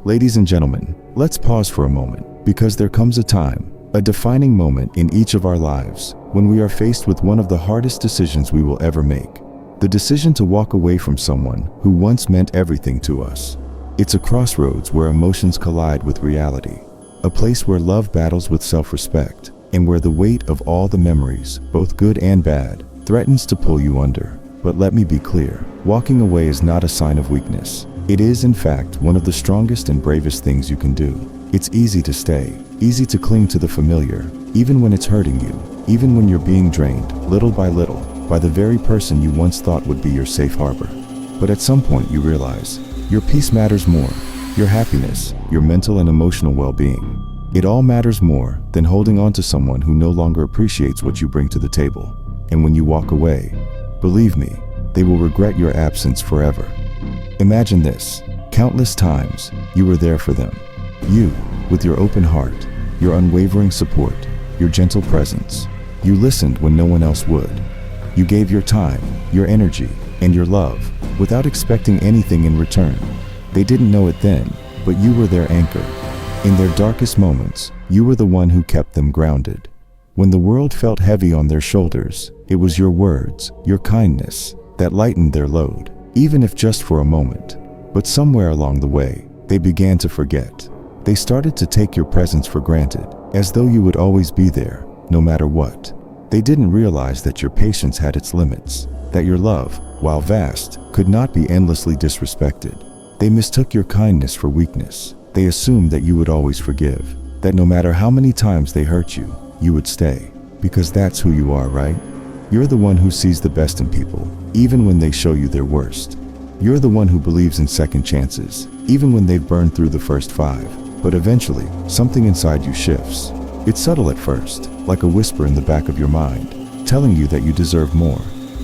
Ladies and gentlemen, let's pause for a moment, because there comes a time, a defining moment in each of our lives, when we are faced with one of the hardest decisions we will ever make. The decision to walk away from someone who once meant everything to us. It's a crossroads where emotions collide with reality, a place where love battles with self-respect, and where the weight of all the memories, both good and bad, threatens to pull you under. But let me be clear, walking away is not a sign of weakness. It is, in fact, one of the strongest and bravest things you can do. It's easy to stay, easy to cling to the familiar, even when it's hurting you, even when you're being drained, little by little, by the very person you once thought would be your safe harbor. But at some point you realize, your peace matters more, your happiness, your mental and emotional well-being. It all matters more than holding on to someone who no longer appreciates what you bring to the table. And when you walk away, believe me, they will regret your absence forever. Imagine this, countless times you were there for them. You, with your open heart, your unwavering support, your gentle presence. You listened when no one else would. You gave your time, your energy, and your love, without expecting anything in return. They didn't know it then, but you were their anchor. In their darkest moments, you were the one who kept them grounded. When the world felt heavy on their shoulders, it was your words, your kindness, that lightened their load, even if just for a moment. But somewhere along the way, they began to forget. They started to take your presence for granted, as though you would always be there, no matter what. They didn't realize that your patience had its limits, that your love, while vast, could not be endlessly disrespected. They mistook your kindness for weakness. They assumed that you would always forgive, that no matter how many times they hurt you, you would stay, because that's who you are, right? You're the one who sees the best in people, even when they show you their worst. You're the one who believes in second chances, even when they've burned through the first 5. But eventually, something inside you shifts. It's subtle at first, like a whisper in the back of your mind, telling you that you deserve more.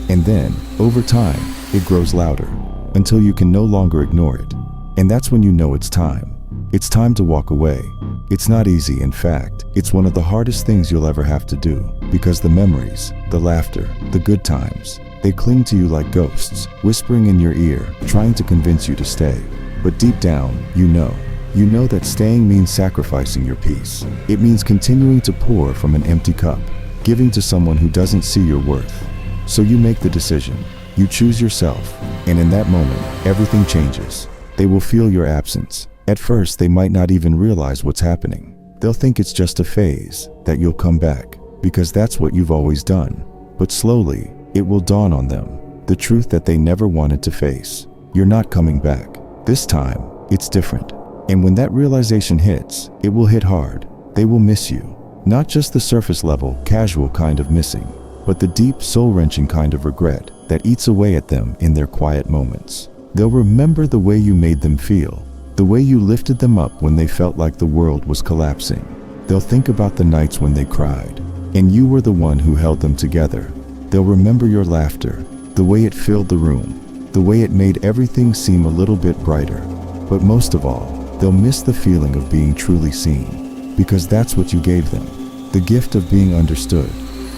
And then, over time, it grows louder, until you can no longer ignore it. And that's when you know it's time. It's time to walk away. It's not easy, in fact. It's one of the hardest things you'll ever have to do, because the memories, the laughter, the good times, they cling to you like ghosts, whispering in your ear, trying to convince you to stay. But deep down, you know that staying means sacrificing your peace. It means continuing to pour from an empty cup, giving to someone who doesn't see your worth. So you make the decision. You choose yourself, and in that moment, everything changes. They will feel your absence. At first, they might not even realize what's happening. They'll think it's just a phase, that you'll come back, because that's what you've always done. But slowly, it will dawn on them, the truth that they never wanted to face. You're not coming back. This time, it's different. And when that realization hits, it will hit hard. They will miss you. Not just the surface level, casual kind of missing, but the deep, soul-wrenching kind of regret that eats away at them in their quiet moments. They'll remember the way you made them feel, the way you lifted them up when they felt like the world was collapsing. They'll think about the nights when they cried, and you were the one who held them together. They'll remember your laughter, the way it filled the room, the way it made everything seem a little bit brighter. But most of all, they'll miss the feeling of being truly seen, because that's what you gave them. The gift of being understood,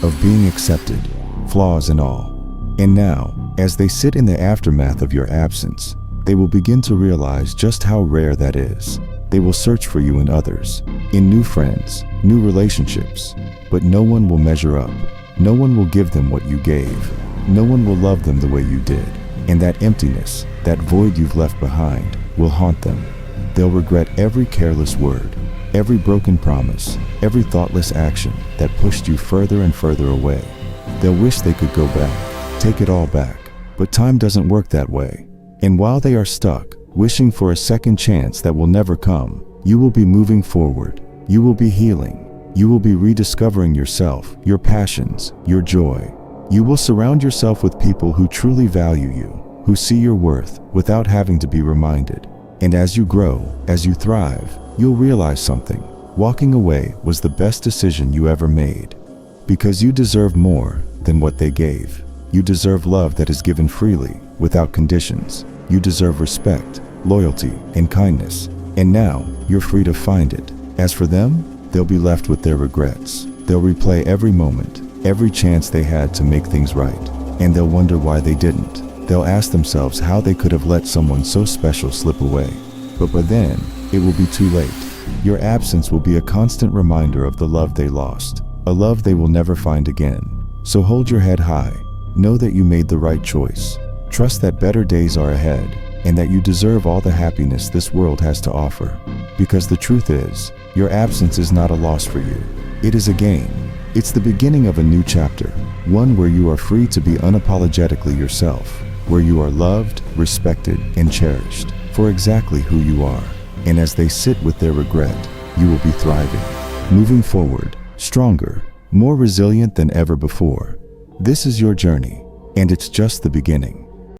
of being accepted, flaws and all. And now, as they sit in the aftermath of your absence, they will begin to realize just how rare that is. They will search for you in others, in new friends, new relationships, but no one will measure up. No one will give them what you gave. No one will love them the way you did. And that emptiness, that void you've left behind, will haunt them. They'll regret every careless word, every broken promise, every thoughtless action that pushed you further and further away. They'll wish they could go back, take it all back, but time doesn't work that way. And while they are stuck, wishing for a second chance that will never come, you will be moving forward. You will be healing. You will be rediscovering yourself, your passions, your joy. You will surround yourself with people who truly value you, who see your worth without having to be reminded. And as you grow, as you thrive, you'll realize something. Walking away was the best decision you ever made. Because you deserve more than what they gave. You deserve love that is given freely, without conditions. You deserve respect, loyalty, and kindness. And now, you're free to find it. As for them, they'll be left with their regrets. They'll replay every moment, every chance they had to make things right. And they'll wonder why they didn't. They'll ask themselves how they could have let someone so special slip away. But by then, it will be too late. Your absence will be a constant reminder of the love they lost, a love they will never find again. So hold your head high. Know that you made the right choice. Trust that better days are ahead, and that you deserve all the happiness this world has to offer. Because the truth is, your absence is not a loss for you. It is a gain. It's the beginning of a new chapter, one where you are free to be unapologetically yourself, where you are loved, respected, and cherished for exactly who you are. And as they sit with their regret, you will be thriving, moving forward, stronger, more resilient than ever before. This is your journey, and it's just the beginning.